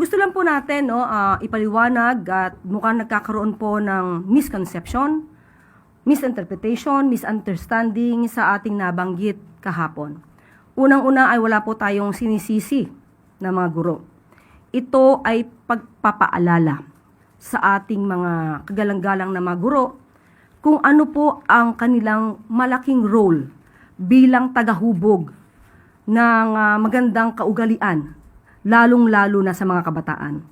Gusto lang po natin ipaliwanag at mukhang nagkakaroon po ng misconception, misinterpretation, misunderstanding sa ating nabanggit kahapon. Unang-una ay wala po tayong sinisisi na mga guro. Ito ay pagpapaalala sa ating mga kagalang-galang na mga guro kung ano po ang kanilang malaking role bilang tagahubog ng magandang kaugalian, lalong-lalo na sa mga kabataan.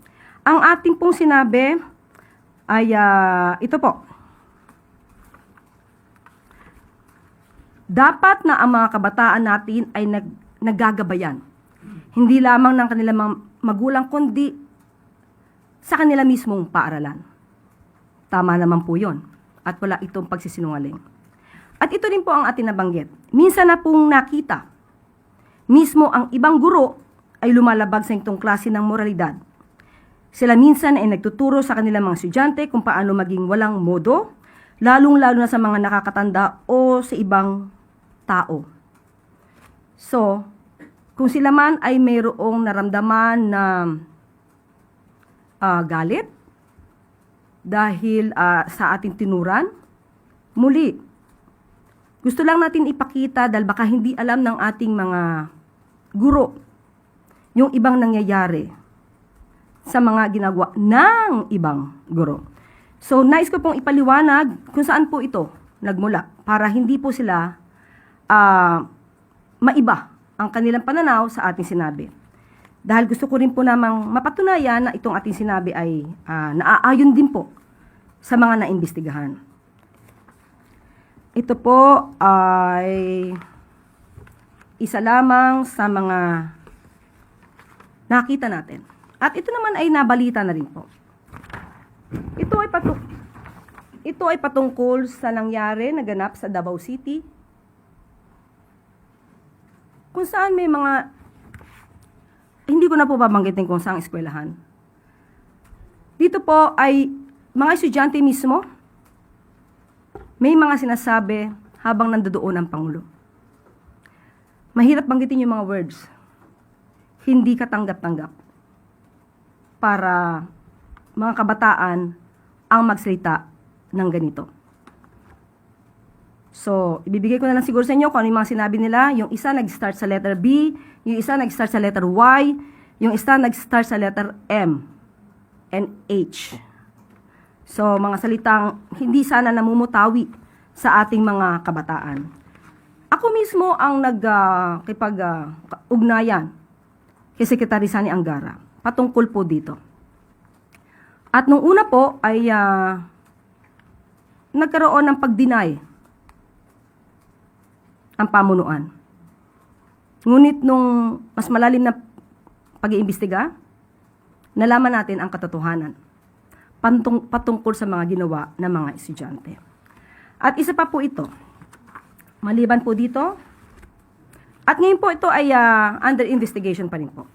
Ang ating pong sinabi ay ito po. Dapat na ang mga kabataan natin ay naggagabayan. Hindi lamang ng kanilang mga magulang, kundi sa kanila mismong paaralan. Tama naman po yun. At wala itong pagsisinungaling. At ito rin po ang ating nabanggit. Minsan na pong nakita, mismo ang ibang guro ay lumalabag sa itong klase ng moralidad. Sila minsan ay nagtuturo sa kanilang mga estudyante kung paano maging walang modo, lalong-lalo na sa mga nakakatanda o sa ibang tao. So, kung sila man ay mayroong naramdaman na galit dahil sa ating tinuran, muli, gusto lang natin ipakita dahil baka hindi alam ng ating mga guro yung ibang nangyayari sa mga ginagawa ng ibang guro. So, nais ko pong ipaliwanag kung saan po ito nagmula para hindi po sila maiba ang kanilang pananaw sa ating sinabi. Dahil gusto ko rin po namang mapatunayan na itong ating sinabi ay naaayon din po sa mga naimbestigahan. Ito po ay isa lamang sa mga nakita natin. At ito naman ay nabalita na rin po. Ito ay patungkol sa nangyari, naganap sa Davao City, kung saan may mga, hindi ko na po babanggitin kung saan eskwelahan. Dito po ay mga estudyante mismo, may mga sinasabi habang nandoon ang Pangulo. Mahirap banggitin yung mga words. Hindi katanggap-tanggap para mga kabataan ang magsalita ng ganito. So, ibibigay ko na lang siguro sa inyo kung ano yung mga sinabi nila. Yung isa nag-start sa letter B, yung isa nag-start sa letter Y, yung isa nag-start sa letter M and H. So, mga salitang hindi sana namumutawi sa ating mga kabataan. Ako mismo ang nagkipag-ugnayan kay Secretary Sani Angara patungkol po dito. At nung una po ay nagkaroon ng pag-deny ang pamunuan. Ngunit nung mas malalim na pag-iimbestiga, nalaman natin ang katotohanan patungkol sa mga ginawa ng mga estudyante. At isa pa po ito, maliban po dito, at ngayon po ito ay under investigation pa rin po.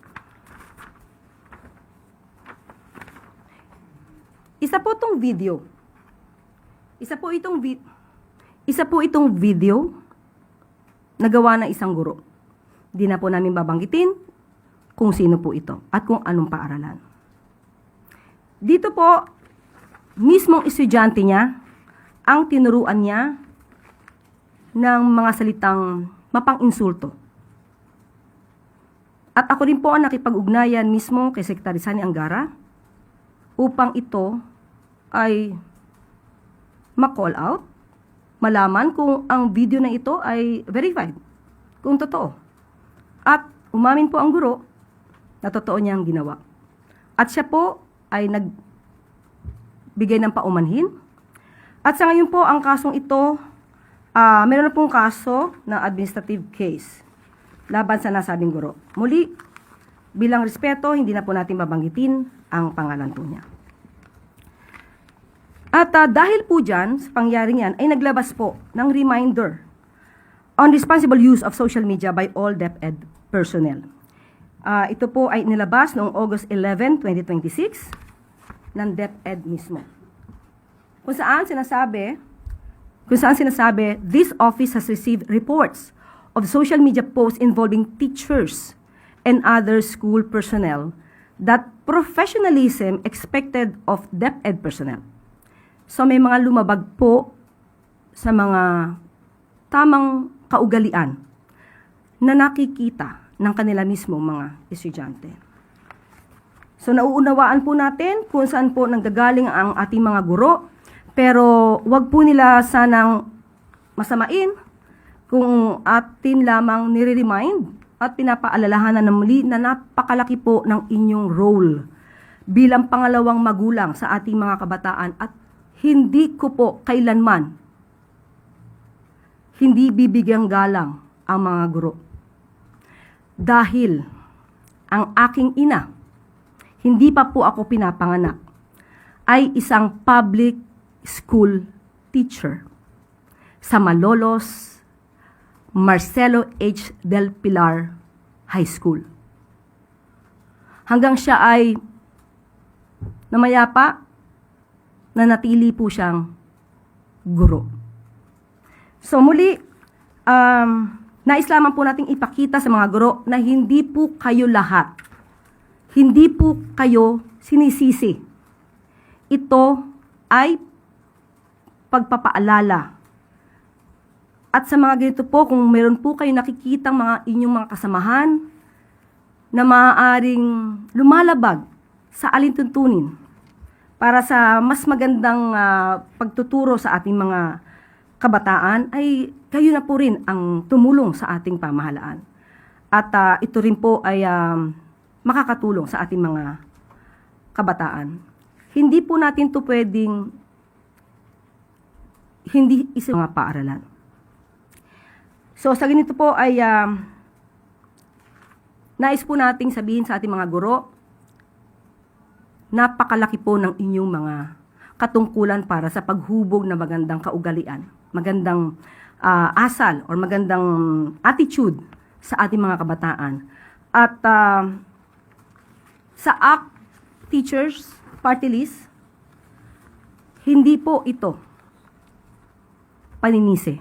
Isa po itong video. Isa po itong video na gawa ng isang guro. Di na po namin babanggitin kung sino po ito at kung anong paaralan. Dito po, mismong estudyante niya ang tinuruan niya ng mga salitang mapang-insulto. At ako rin po ang nakipag-ugnayan mismo kay Secretary Sani Angara upang ito ay ma-call out, malaman kung ang video na ito ay verified, kung totoo. At umamin po ang guro na totoo niyang ginawa. At siya po ay nagbigay ng paumanhin. At sa ngayon po, ang kasong ito, meron na pong kaso na administrative case laban sa nasabing guro. Muli, bilang respeto, hindi na po natin babanggitin ang pangalan po niya. At dahil po dyan, sa pangyaring yan, ay naglabas po ng reminder on responsible use of social media by all DepEd personnel. Ito po ay nilabas noong August 11, 2026 ng DepEd mismo. Kung saan sinasabi, this office has received reports of social media posts involving teachers and other school personnel that professionalism expected of DepEd personnel. So may mga lumabag po sa mga tamang kaugalian na nakikita ng kanila mismo mga estudyante. So nauunawaan po natin kung saan po nanggagaling ang ating mga guro, pero wag po nila sanang masamain kung atin lamang nire-remind at pinapaalalahanan na muli na napakalaki po ng inyong role bilang pangalawang magulang sa ating mga kabataan at hindi ko po kailanman hindi bibigyang galang ang mga guro. Dahil ang aking ina, hindi pa po ako pinapanganak, ay isang public school teacher sa Malolos, Marcelo H. Del Pilar High School. Hanggang siya ay namayapa, nanatili po siyang guro. So muli, nais lamang po nating ipakita sa mga guro na hindi po kayo lahat, hindi po kayo sinisisi. Ito ay pagpapaalala. At sa mga ganito po, kung meron po kayo nakikitang mga inyong mga kasamahan na maaaring lumalabag sa alintuntunin para sa mas magandang pagtuturo sa ating mga kabataan, ay kayo na po rin ang tumulong sa ating pamahalaan. At ito rin po ay makakatulong sa ating mga kabataan. Hindi po natin to pwedeng hindi isang mga paaralan. So sa ganito po ay nais po nating sabihin sa ating mga guro, napakalaki po ng inyong mga katungkulan para sa paghubog na magandang kaugalian, magandang asal or magandang attitude sa ating mga kabataan. At sa ACT Teachers Party List, hindi po ito paninisi.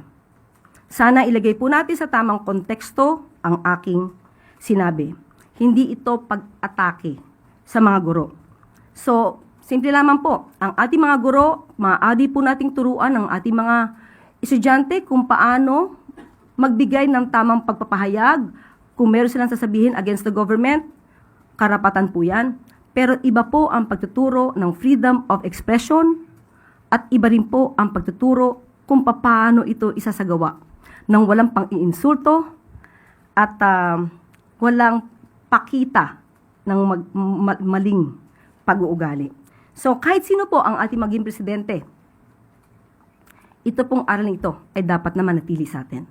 Sana ilagay po natin sa tamang konteksto ang aking sinabi. Hindi ito pag-atake sa mga guro. So, simple lamang po, ang ating mga guro, maaari po nating turuan ang ating mga estudyante kung paano magbigay ng tamang pagpapahayag. Kung meron silang sasabihin against the government, karapatan po yan. Pero iba po ang pagtuturo ng freedom of expression at iba rin po ang pagtuturo kung paano ito isasagawa ng walang pang-iinsulto at walang pakita ng maling pag-uugali. So kahit sino po ang ating maging presidente, ito pong aral ito ay dapat na manatili sa atin.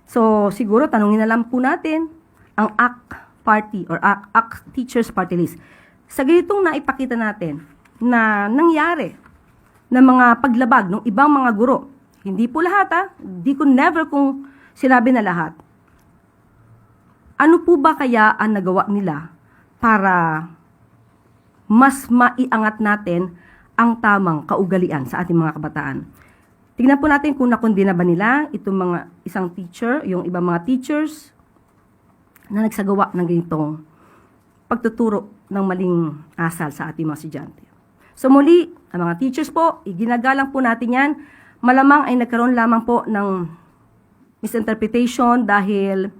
So siguro tanungin na lang po natin ang ACT Party or ACT Teachers Party List. Sa ganitong naipakita natin na nangyari na mga paglabag ng ibang mga guro, hindi po lahat hindi ko never kung sinabi na lahat. Ano po ba kaya ang nagawa nila para mas maiangat natin ang tamang kaugalian sa ating mga kabataan? Tingnan po natin kung nakundina ba nila itong mga isang teacher, yung ibang mga teachers na nagsagawa ng ganitong pagtuturo ng maling asal sa ating mga estudyante. So muli, ang mga teachers po, iginagalang po natin yan. Malamang ay nagkaroon lamang po ng misinterpretation dahil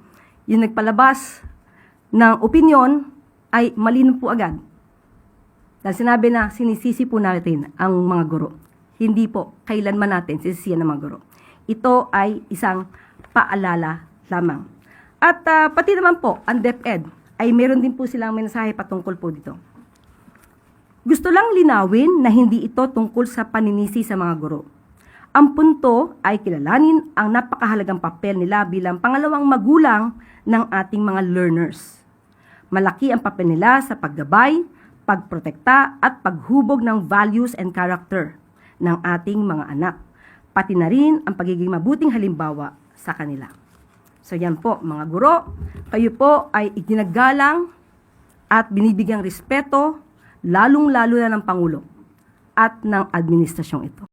yung nagpalabas ng opinion ay malino po agad. Dahil sinabi na sinisisi po natin ang mga guro. Hindi po kailanman natin sisisiyan ng mga guro. Ito ay isang paalala lamang. At pati naman po, ang DepEd ay meron din po silang mensahe patungkol po dito. Gusto lang linawin na hindi ito tungkol sa paninisi sa mga guro. Ang punto ay kilalanin ang napakahalagang papel nila bilang pangalawang magulang ng ating mga learners. Malaki ang papel nila sa paggabay, pagprotekta at paghubog ng values and character ng ating mga anak, pati na rin ang pagiging mabuting halimbawa sa kanila. So yan po mga guro, kayo po ay iginagalang at binibigyang respeto lalong-lalo na ng Pangulo at ng administrasyong ito.